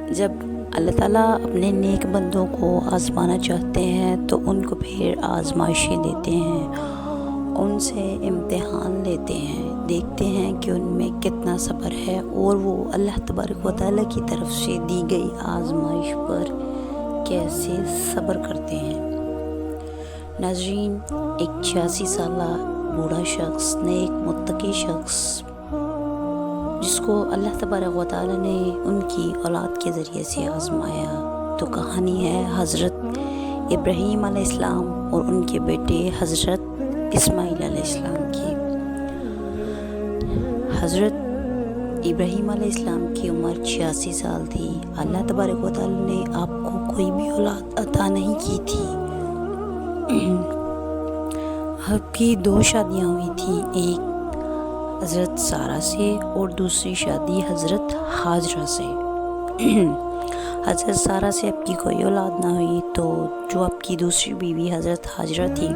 جب اللہ تعالیٰ اپنے نیک بندوں کو آزمانا چاہتے ہیں تو ان کو پھر آزمائشیں دیتے ہیں، ان سے امتحان لیتے ہیں، دیکھتے ہیں کہ ان میں کتنا صبر ہے اور وہ اللہ تبارک و تعالیٰ کی طرف سے دی گئی آزمائش پر کیسے صبر کرتے ہیں۔ ناظرین، ایک 86 سالہ بوڑھا شخص، نیک متقی شخص، جس کو اللہ تبارک و تعالیٰ نے ان کی اولاد کے ذریعے سے آزمایا، تو کہانی ہے حضرت ابراہیم علیہ السلام اور ان کے بیٹے حضرت اسماعیل علیہ السلام کی۔ حضرت ابراہیم علیہ السلام کی عمر 86 سال تھی۔ اللہ تبارک و تعالیٰ نے آپ کو کوئی بھی اولاد عطا نہیں کی تھی۔ آپ کی 2 شادیاں ہوئی تھیں، ایک حضرت سارہ سے اور دوسری شادی حضرت ہاجرہ سے۔ حضرت سارہ سے آپ کی کوئی اولاد نہ ہوئی تو جو آپ کی دوسری بیوی حضرت ہاجرہ تھی،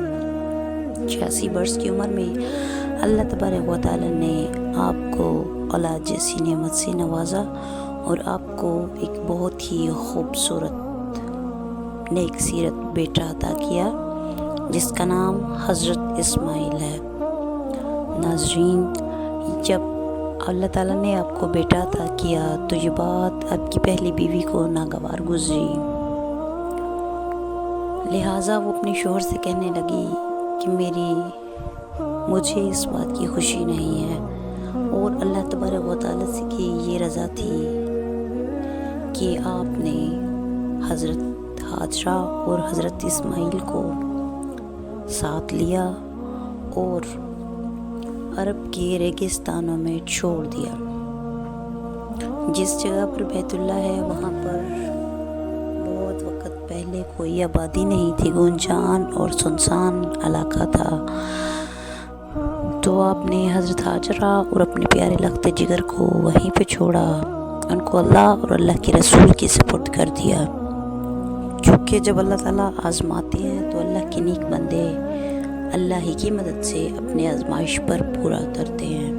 86 برس کی عمر میں اللہ تبارک و تعالیٰ نے آپ کو اولاد جیسی نعمت سے نوازا اور آپ کو ایک بہت ہی خوبصورت نیک سیرت بیٹا عطا کیا جس کا نام حضرت اسماعیل ہے۔ ناظرین، جب اللہ تعالیٰ نے آپ کو بیٹا عطا کیا تو یہ بات آپ کی پہلی بیوی کو ناگوار گزری، لہٰذا وہ اپنے شوہر سے کہنے لگی کہ مجھے اس بات کی خوشی نہیں ہے، اور اللہ تبارک و تعالیٰ سے کی یہ رضا تھی کہ آپ نے حضرت ہاجرہ اور حضرت اسماعیل کو ساتھ لیا اور عرب کے ریگستانوں میں چھوڑ دیا۔ جس جگہ پر بیت اللہ ہے وہاں پر بہت وقت پہلے کوئی آبادی نہیں تھی، گنجان اور سنسان علاقہ تھا۔ تو آپ نے حضرت ہاجرہ اور اپنے پیارے لخت جگر کو وہیں پہ چھوڑا، ان کو اللہ اور اللہ کے رسول کی سپرد کر دیا، کیونکہ جب اللہ تعالیٰ آزماتے ہیں تو اللہ کے نیک بندے اللہ ہی کی مدد سے اپنے آزمائش پر پورا اترتے ہیں۔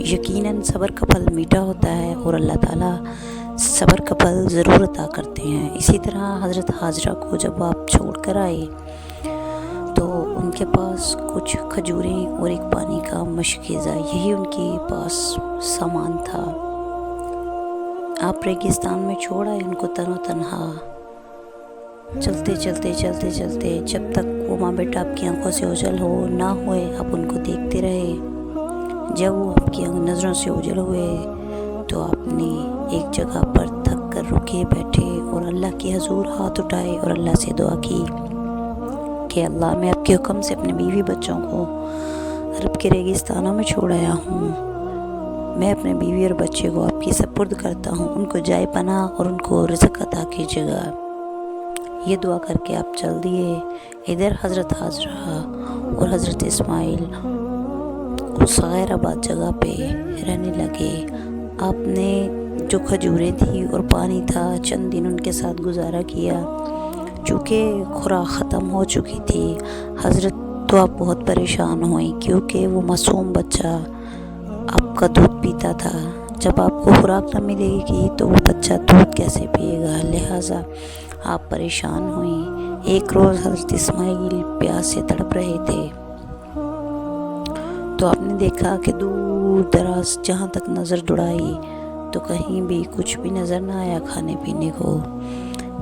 یقیناً صبر کا پھل میٹھا ہوتا ہے اور اللہ تعالیٰ صبر کا پھل ضرور عطا کرتے ہیں۔ اسی طرح حضرت ہاجرہ کو جب آپ چھوڑ کر آئے تو ان کے پاس کچھ کھجوریں اور ایک پانی کا مشکیزہ، یہی ان کے پاس سامان تھا۔ آپ ریگستان میں چھوڑ آئے ان کو تن و تنہا، چلتے جب تک وہ ماں بیٹا آپ کی آنکھوں سے اوجھل ہو نہ ہوئے آپ ان کو دیکھتے رہے۔ جب وہ آپ کی نظروں سے اوجھل ہوئے تو آپ نے ایک جگہ پر تھک کر رکے بیٹھے اور اللہ کے حضور ہاتھ اٹھائے اور اللہ سے دعا کی کہ اللہ، میں آپ کے حکم سے اپنے بیوی بچوں کو عرب کے ریگستانوں میں چھوڑ آیا ہوں، میں اپنے بیوی اور بچے کو آپ کی سپرد کرتا ہوں، ان کو جائے پناہ اور ان کو رزق عطا کیجیے گا۔ یہ دعا کر کے آپ چل دیے۔ ادھر حضرت ہاجرہ اور حضرت اسماعیل اس غیر آباد جگہ پہ رہنے لگے۔ آپ نے جو کھجوریں تھیں اور پانی تھا، چند دن ان کے ساتھ گزارا کیا۔ چونکہ خوراک ختم ہو چکی تھی، حضرت تو آپ بہت پریشان ہوئیں، کیونکہ وہ معصوم بچہ آپ کا دودھ پیتا تھا۔ جب آپ کو خوراک نہ ملے گی تو وہ بچہ دودھ کیسے پیے گا، لہٰذا آپ پریشان ہوئیں۔ ایک روز حضرت اسماعیل پیاس سے تڑپ رہے تھے تو آپ نے دیکھا کہ دور دراز جہاں تک نظر دوڑائی تو کہیں بھی کچھ بھی نظر نہ آیا کھانے پینے کو۔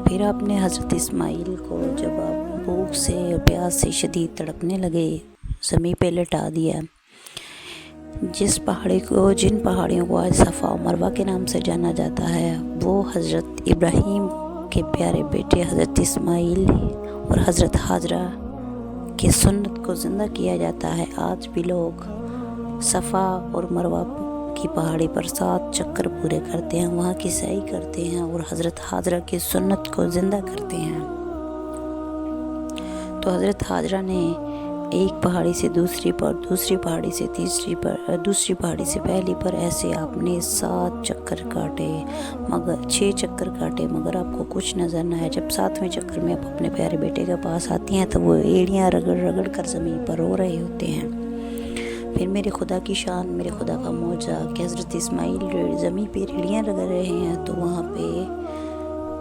پھر آپ نے حضرت اسماعیل کو جب آپ بھوک سے اور پیاس سے شدید تڑپنے لگے زمین پہ لٹا دیا۔ جن پہاڑیوں کو آج صفا و مروہ کے نام سے جانا جاتا ہے، وہ حضرت ابراہیم کے پیارے بیٹے حضرت اسماعیل اور حضرت ہاجرہ کی سنت کو زندہ کیا جاتا ہے۔ آج بھی لوگ صفا اور مروہ کی پہاڑی پر 7 چکر پورے کرتے ہیں، وہاں کی سعی کرتے ہیں اور حضرت ہاجرہ کی سنت کو زندہ کرتے ہیں۔ تو حضرت ہاجرہ نے ایک پہاڑی سے دوسری پر، دوسری پہاڑی سے تیسری پر، دوسری پہاڑی سے پہلی پر، ایسے آپ نے 7 چکر کاٹے، مگر 6 چکر کاٹے، مگر آپ کو کچھ نظر نہ آیا۔ جب 7ویں چکر میں آپ اپنے پیارے بیٹے کے پاس آتی ہیں تو وہ ایڑیاں رگڑ رگڑ کر زمین پر رو رہے ہوتے ہیں۔ پھر میرے خدا کی شان، میرے خدا کا معجزہ کہ حضرت اسماعیل زمین پہ ریڑیاں لگا رہے ہیں تو وہاں پہ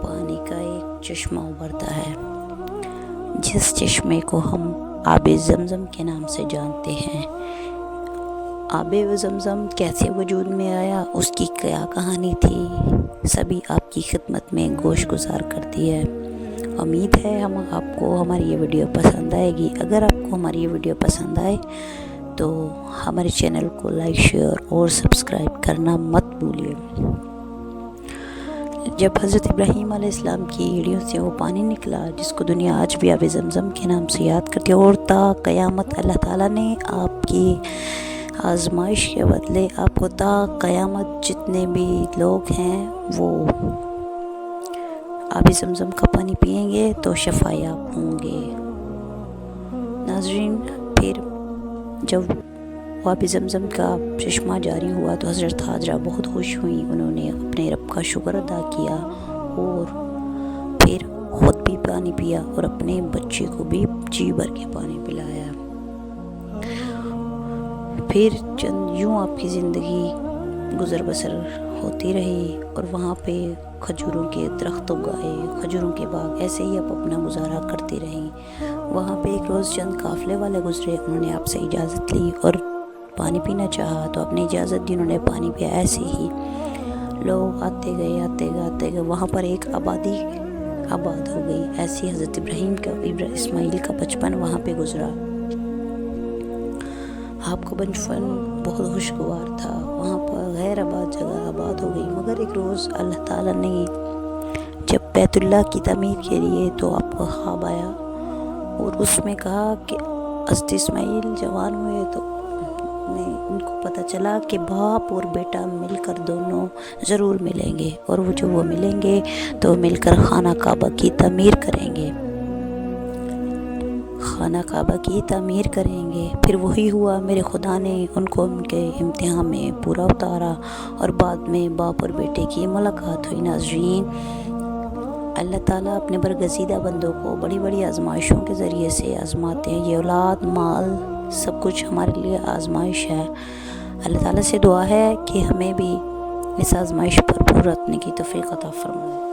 پانی کا ایک چشمہ ابھرتا ہے، جس چشمے کو ہم آب زمزم کے نام سے جانتے ہیں۔ آب زمزم کیسے وجود میں آیا، اس کی کیا کہانی تھی، سبھی آپ کی خدمت میں گوش گزار کرتی ہے۔ امید ہے آپ کو ہماری یہ ویڈیو پسند آئے گی۔ اگر آپ کو ہماری یہ ویڈیو پسند آئے تو ہمارے چینل کو لائک، شیئر اور سبسکرائب کرنا مت بھولیے۔ جب حضرت ابراہیم علیہ السلام کی ایڑیوں سے وہ پانی نکلا جس کو دنیا آج بھی آب زمزم کے نام سے یاد کرتی ہے، اور تا قیامت اللہ تعالیٰ نے آپ کی آزمائش کے بدلے آپ کو تا قیامت جتنے بھی لوگ ہیں وہ آب زمزم کا پانی پیئیں گے تو شفا یاب ہوں گے۔ ناظرین، پھر جب آب زمزم کا چشمہ جاری ہوا تو حضرت حاجرہ بہت خوش ہوئیں، انہوں نے اپنے رب کا شکر ادا کیا اور پھر خود بھی پانی پیا اور اپنے بچے کو بھی جی بھر کے پانی پلایا۔ پھر چند یوں آپ کی زندگی گزر بسر ہوتی رہی اور وہاں پہ کھجوروں کے درخت اگائے، کھجوروں کے باغ، ایسے ہی آپ اپنا گزارا کرتی رہیں۔ وہاں پہ ایک روز چند قافلے والے گزرے، انہوں نے آپ سے اجازت لی اور پانی پینا چاہا تو اپنی اجازت دی، انہوں نے پانی پیا۔ ایسے ہی لوگ آتے گئے، وہاں پر ایک آبادی آباد ہو گئی۔ ایسی حضرت اسماعیل کا بچپن وہاں پہ گزرا۔ آپ کا بچپن بہت خوشگوار تھا، وہاں پر غیر آباد جگہ آباد ہو گئی۔ مگر ایک روز اللہ تعالیٰ نے جب بیت اللہ کی تعمیر کے لیے تو آپ کو خواب آیا اور اس میں کہا کہ حضرت اسماعیل جوان ہوئے تو ان کو پتہ چلا کہ باپ اور بیٹا مل کر دونوں ضرور ملیں گے، اور وہ ملیں گے تو مل کر خانہ کعبہ کی تعمیر کریں گے، پھر وہی ہوا۔ میرے خدا نے ان کو ان کے امتحان میں پورا اتارا اور بعد میں باپ اور بیٹے کی ملاقات ہوئی۔ ناظرین، اللہ تعالیٰ اپنے برگزیدہ بندوں کو بڑی بڑی آزمائشوں کے ذریعے سے آزماتے ہیں۔ یہ اولاد، مال، سب کچھ ہمارے لیے آزمائش ہے۔ اللہ تعالیٰ سے دعا ہے کہ ہمیں بھی اس آزمائش پر پورا رکھنے کی توفیق عطا فرمائے۔